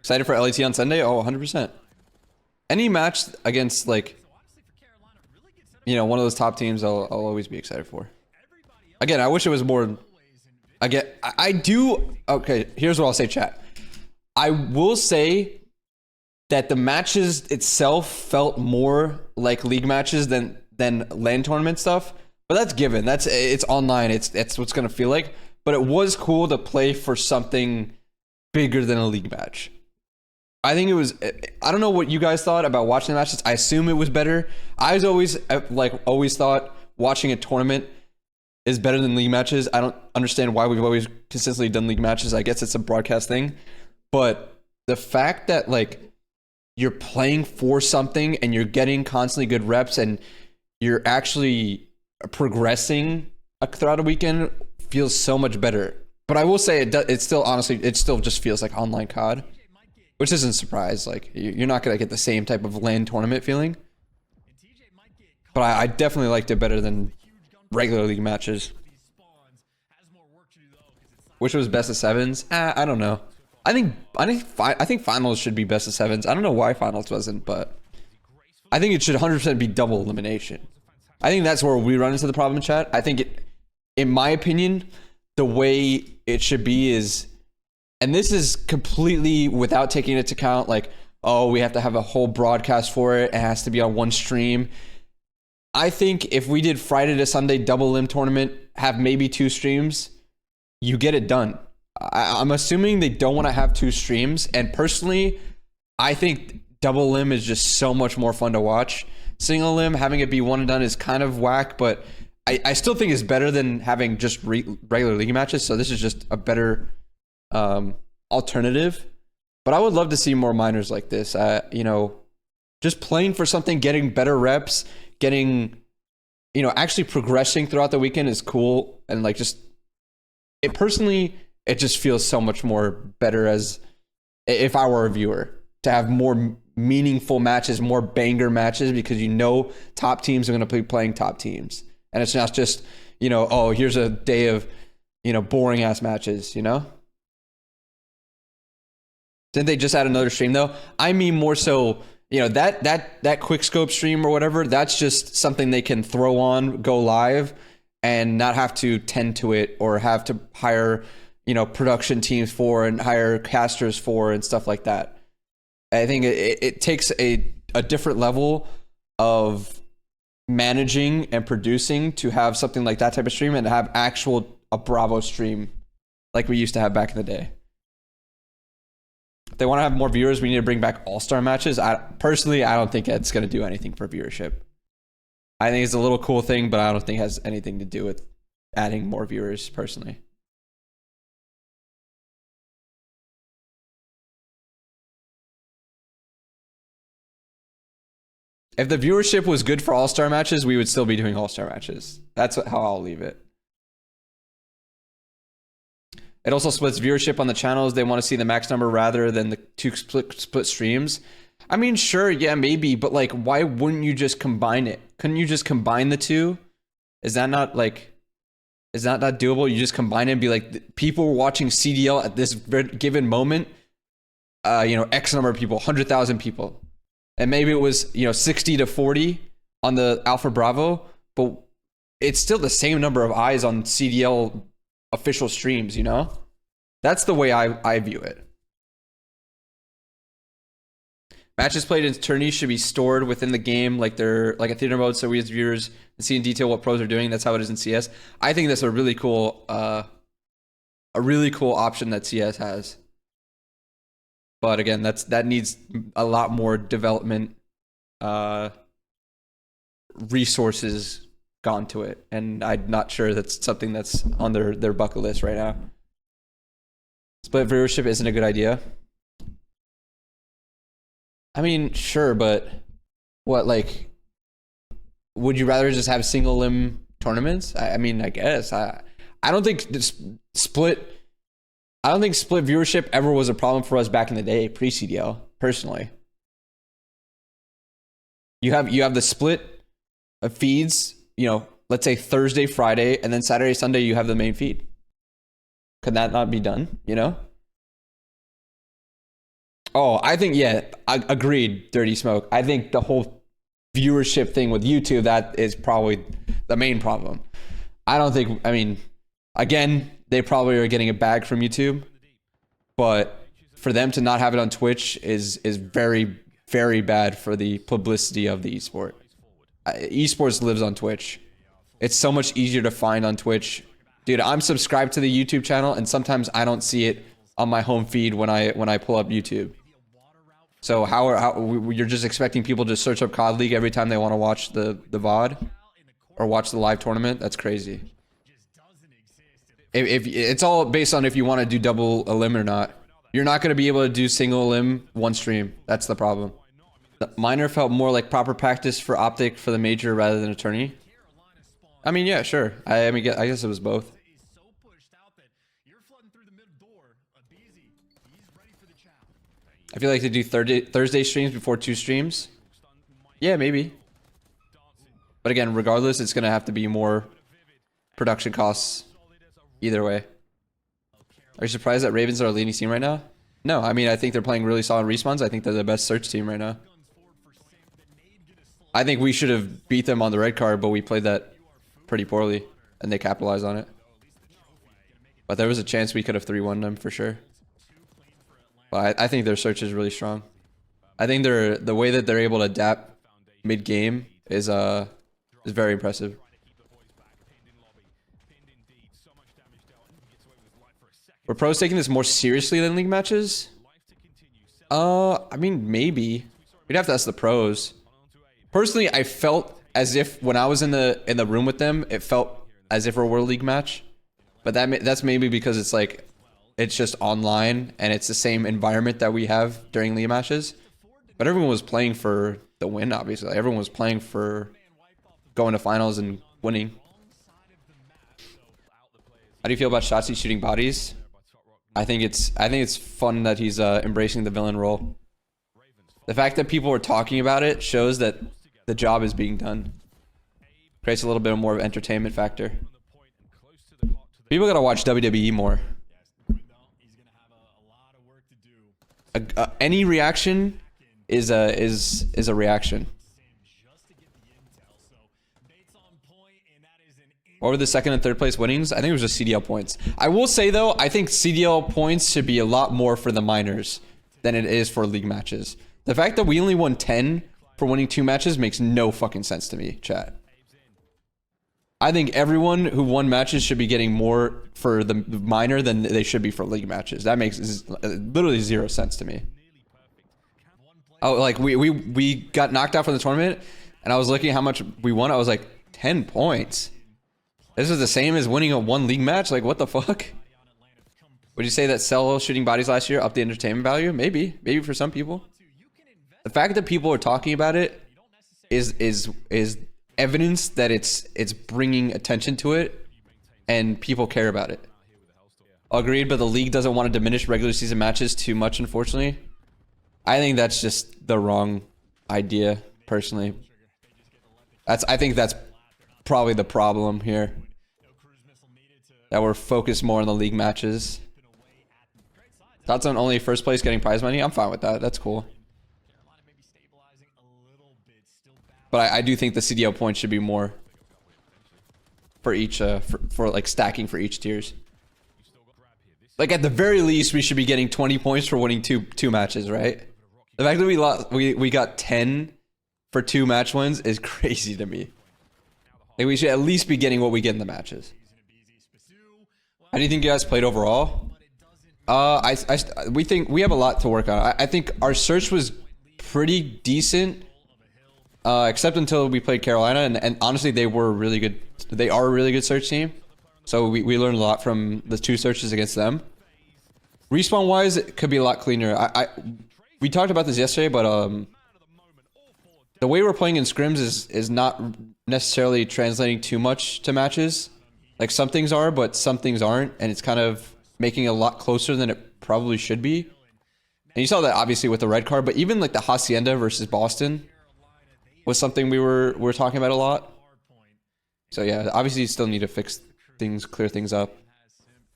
Excited for LET on Sunday? Oh, 100%. Any match against, like, you know, one of those top teams, I'll always be excited for. Again, I wish it was more. I do. Okay, here's what I'll say, chat. I will say that the matches itself felt more like league matches than LAN tournament stuff. But that's given. It's online. It's what's gonna feel like. But it was cool to play for something bigger than a league match. I think it was. I don't know what you guys thought about watching the matches. I assume it was better. I was always thought watching a tournament is better than league matches. I don't understand why we've always consistently done league matches. I guess it's a broadcast thing. But the fact that like you're playing for something and you're getting constantly good reps and you're actually progressing throughout a weekend feels so much better. But I will say it still honestly it still just feels like online COD, which isn't a surprise. Like you're not gonna get the same type of LAN tournament feeling. But I definitely liked it better than regular league matches. Which was best of sevens? I don't know. I think finals should be best of sevens. I don't know why finals wasn't, but I think it should 100% be double elimination. I think that's where we run into the problem, chat. I think in my opinion, the way it should be is, and this is completely without taking into account like, oh, we have to have a whole broadcast for it. It has to be on one stream. I think if we did Friday to Sunday double limb tournament, have maybe 2 streams, you get it done. I'm assuming they don't want to have 2 streams. And personally, I think double limb is just so much more fun to watch. Single limb, having it be one and done is kind of whack, but I still think it's better than having just regular league matches. So this is just a better alternative. But I would love to see more minors like this. You know, just playing for something, getting better reps, getting, you know, actually progressing throughout the weekend is cool. And like just, it personally, it just feels so much more better as if I were a viewer to have more meaningful matches, more banger matches, because you know top teams are going to be playing top teams. And it's not just, you know, oh, here's a day of, you know, boring ass matches, you know? Didn't they just add another stream though? I mean more so, you know, that quick scope stream or whatever, that's just something they can throw on, go live, and not have to tend to it or have to hire, you know, production teams for and hire casters for and stuff like that. I think it takes a different level of managing and producing to have something like that type of stream and to have a Bravo stream like we used to have back in the day. If they want to have more viewers, we need to bring back all-star matches. Personally, I don't think it's going to do anything for viewership. I think it's a little cool thing, but I don't think it has anything to do with adding more viewers personally. If the viewership was good for all-star matches, we would still be doing all-star matches. That's how I'll leave it. It also splits viewership on the channels. They want to see the max number rather than the 2 split streams. I mean, sure, yeah, maybe, but like, why wouldn't you just combine it? Couldn't you just combine the 2? Is that not doable? You just combine it and be like, people watching CDL at this given moment, you know, X number of people, 100,000 people. And maybe it was, you know, 60 to 40 on the Alpha Bravo, but it's still the same number of eyes on CDL official streams, you know? That's the way I view it. Matches played in tourneys should be stored within the game like they're like a theater mode, so we as viewers can see in detail what pros are doing. That's how it is in CS. I think that's a really cool option that CS has. But again, that needs a lot more development resources gone to it, and I'm not sure that's something that's on their bucket list right now. Split viewership isn't a good idea. I mean, sure, but what, like, would you rather just have single limb tournaments? I mean, I guess I don't think split viewership ever was a problem for us back in the day, pre-CDL, personally. You have the split of feeds, you know, let's say Thursday, Friday, and then Saturday, Sunday, you have the main feed. Could that not be done, you know? Oh, I think, yeah, I agreed, Dirty Smoke. I think the whole viewership thing with YouTube, that is probably the main problem. I don't think, I mean, again, they probably are getting a bag from YouTube, but for them to not have it on Twitch is very, very bad for the publicity of the esport. Esports lives on Twitch. It's so much easier to find on Twitch. Dude, I'm subscribed to the YouTube channel, and sometimes I don't see it on my home feed when I pull up YouTube. So how you're just expecting people to search up COD League every time they want to watch the VOD or watch the live tournament? That's crazy. If it's all based on if you want to do double elim or not. You're not going to be able to do single elim one stream. That's the problem. The minor felt more like proper practice for OpTic for the major rather than a tourney. I mean, yeah, sure. I guess it was both. I feel like they do Thursday streams before 2 streams. Yeah, maybe. But again, regardless, it's going to have to be more production costs either way. Are you surprised that Ravens are a leading team right now? No, I mean, I think they're playing really solid respawns. I think they're the best search team right now. I think we should have beat them on the red card, but we played that pretty poorly, and they capitalized on it. But there was a chance we could have 3-1 them for sure. But I think their search is really strong. I think the way that they're able to adapt mid-game is very impressive. Were pros taking this more seriously than league matches? I mean, maybe. We'd have to ask the pros. Personally, I felt as if when I was in the room with them, it felt as if it were a league match. But that's maybe because it's like it's just online and it's the same environment that we have during league matches. But everyone was playing for the win, obviously. Everyone was playing for going to finals and winning. How do you feel about Shotzi shooting bodies? I think it's fun that he's embracing the villain role. The fact that people are talking about it shows that the job is being done. Creates a little bit more of an entertainment factor. People gotta watch WWE more. Any reaction is a reaction. What were the second and third place winnings? I think it was just CDL points. I will say though, I think CDL points should be a lot more for the minors than it is for league matches. The fact that we only won 10 for winning 2 matches makes no fucking sense to me, chat. I think everyone who won matches should be getting more for the minor than they should be for league matches. That makes literally 0 sense to me. Oh, like we got knocked out from the tournament, and I was looking at how much we won. I was like, 10 points. This is the same as winning a 1 league match? Like, what the fuck? Would you say that Cell shooting bodies last year upped the entertainment value? Maybe. Maybe for some people. The fact that people are talking about it is evidence that it's bringing attention to it and people care about it. Agreed, but the league doesn't want to diminish regular season matches too much, unfortunately. I think that's just the wrong idea, personally. I think that's probably the problem here. That we're focused more on the league matches. Thoughts on only first place getting prize money? I'm fine with that. That's cool. But I do think the CDL points should be more for each, for like stacking for each tiers. Like at the very least, we should be getting 20 points for winning two matches, right? The fact that we got 10 for 2 match wins is crazy to me. Like we should at least be getting what we get in the matches. How do you think you guys played overall? We think we have a lot to work on. I think our search was pretty decent, except until we played Carolina, and honestly, they were really good. They are a really good search team, so we learned a lot from the 2 searches against them. Respawn wise, it could be a lot cleaner. We talked about this yesterday, but the way we're playing in scrims is not necessarily translating too much to matches. Like some things are, but some things aren't, and it's kind of making it a lot closer than it probably should be. And you saw that obviously with the red card, but even like the Hacienda versus Boston was something we were talking about a lot. So yeah, obviously you still need to fix things, clear things up.